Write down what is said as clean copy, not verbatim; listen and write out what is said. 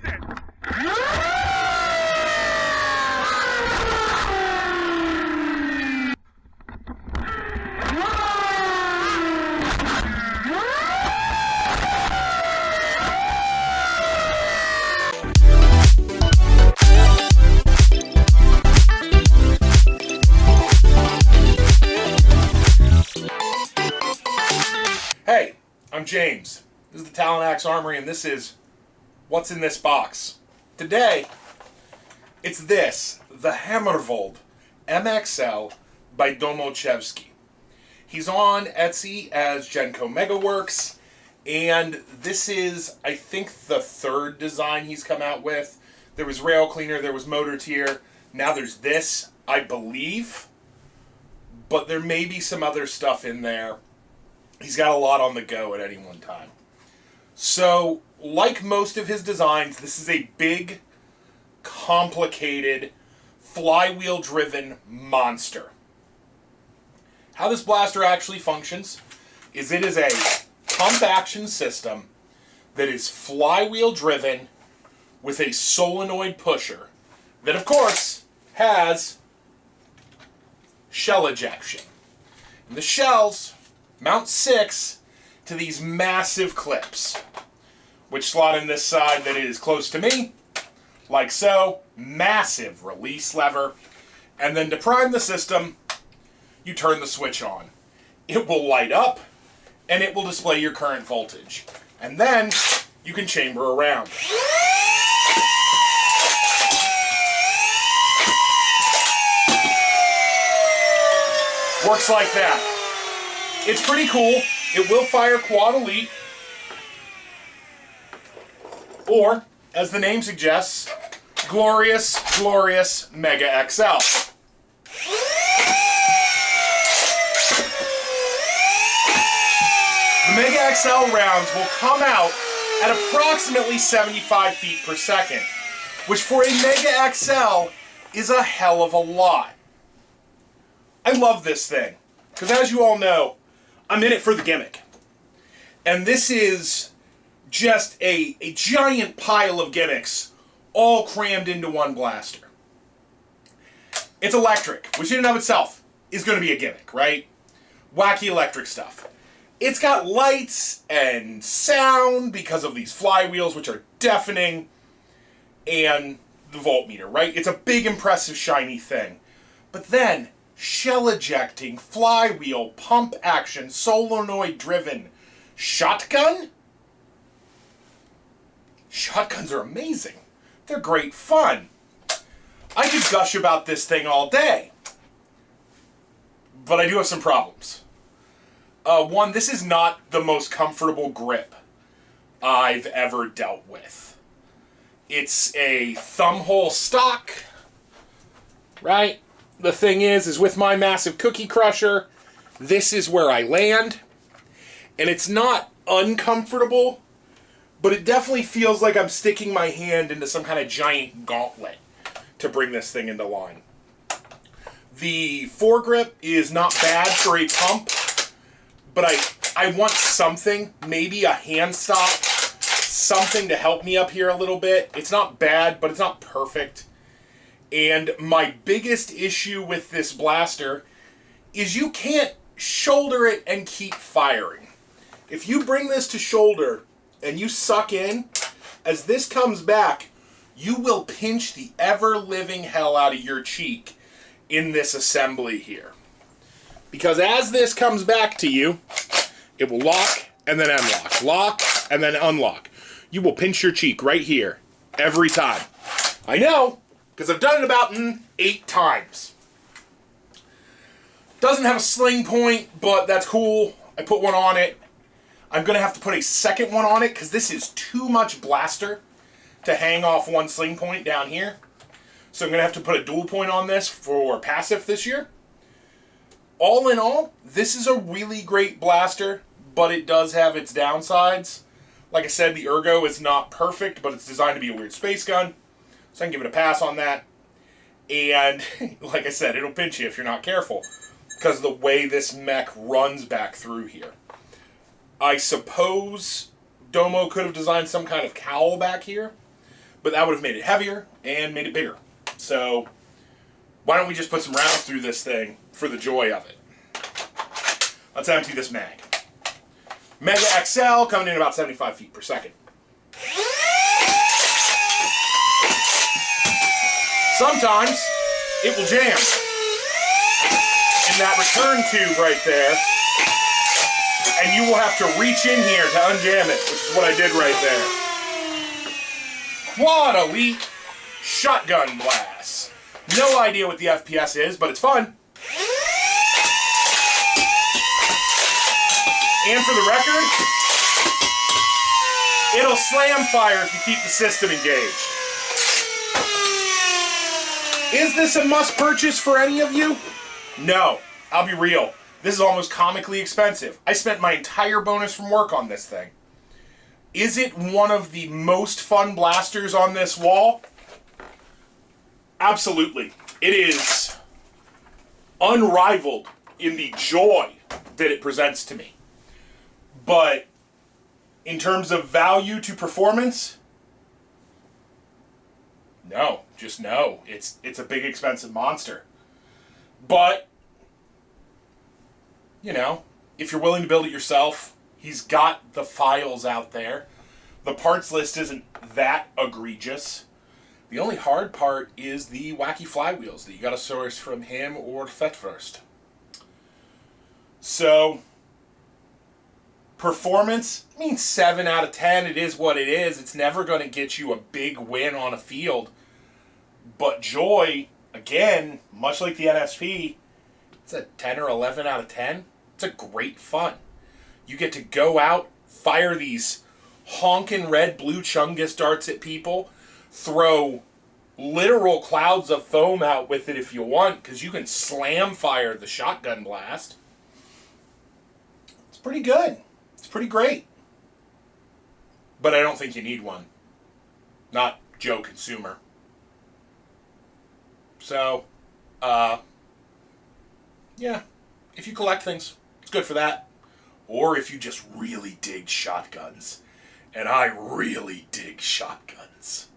it! Hey, I'm James. This is the Talon Axe Armory, and this is What's in This Box. Today, it's this, the Hammerwald MXL by Domochevsky. He's on Etsy as Genko Megaworks, and this is, I think, the third design he's come out with. There was Rail Cleaner, there was Motor Tier, now there's this, I believe, but there may be some other stuff in there. He's got a lot on the go at any one time. So, like most of his designs, this is a big, complicated, flywheel-driven monster. How this blaster actually functions is it is a pump-action system that is flywheel-driven with a solenoid pusher that, of course, has shell ejection. And the shells mount 6 to these massive clips, which slot in this side that is close to me, like so. Massive release lever. And then to prime the system, you turn the switch on. It will light up, and it will display your current voltage. And then you can chamber around. Works like that. It's pretty cool. It will fire Quad Elite, or, as the name suggests, Glorious, Glorious Mega XL. The Mega XL rounds will come out at approximately 75 feet per second, which for a Mega XL is a hell of a lot. I love this thing, because as you all know, I'm in it for the gimmick. And this is just a giant pile of gimmicks all crammed into one blaster. It's electric, which in and of itself is going to be a gimmick, right? Wacky electric stuff. It's got lights and sound because of these flywheels, which are deafening, and the voltmeter, right? It's a big, impressive, shiny thing. But then, shell ejecting, flywheel, pump action, solenoid driven shotgun? Shotguns are amazing. They're great fun. I could gush about this thing all day. But I do have some problems. One, this is not the most comfortable grip I've ever dealt with. It's a thumb hole stock, right? The thing is with my massive cookie crusher, this is where I land. And it's not uncomfortable, but it definitely feels like I'm sticking my hand into some kind of giant gauntlet to bring this thing into line. The foregrip is not bad for a pump, but I want something, maybe a hand stop, something to help me up here a little bit. It's not bad, but it's not perfect. And my biggest issue with this blaster is you can't shoulder it and keep firing. If you bring this to shoulder and you suck in, as this comes back, you will pinch the ever-living hell out of your cheek in this assembly here. Because as this comes back to you, it will lock and then unlock. Lock and then unlock. You will pinch your cheek right here every time. I know, because I've done it about 8 times. Doesn't have a sling point, but that's cool. I put one on it. I'm going to have to put a second one on it because this is too much blaster to hang off one sling point down here. So I'm going to have to put a dual point on this for passive this year. All in all, this is a really great blaster, but it does have its downsides. Like I said, the ergo is not perfect, but it's designed to be a weird space gun. So I can give it a pass on that. And, like I said, it'll pinch you if you're not careful, because of the way this mech runs back through here. I suppose Domo could have designed some kind of cowl back here, but that would have made it heavier and made it bigger. So why don't we just put some rounds through this thing for the joy of it. Let's empty this mag. Mega XL coming in about 75 feet per second. Sometimes it will jam in that return tube right there, and you will have to reach in here to unjam it, which is what I did right there. Quad Elite Shotgun Blast. No idea what the FPS is, but it's fun. And for the record, it'll slam fire if you keep the system engaged. Is this a must purchase for any of you? No, I'll be real. This is almost comically expensive. I spent my entire bonus from work on this thing. Is it one of the most fun blasters on this wall? Absolutely. It is unrivaled in the joy that it presents to me. But in terms of value to performance, no, just no. It's a big expensive monster. But, you know, if you're willing to build it yourself, he's got the files out there. The parts list isn't that egregious. The only hard part is the wacky flywheels that you got to source from him or Fetfirst. So, performance, I mean 7 out of 10, it is what it is. It's never going to get you a big win on a field. But joy, again, much like the NSP, it's a 10 or 11 out of 10. It's a great fun. You get to go out, fire these honkin' red blue Chungus darts at people, throw literal clouds of foam out with it if you want, because you can slam fire the shotgun blast. It's pretty good. It's pretty great. But I don't think you need one. Not Joe Consumer. So, yeah, if you collect things, it's good for that. Or if you just really dig shotguns. And I really dig shotguns.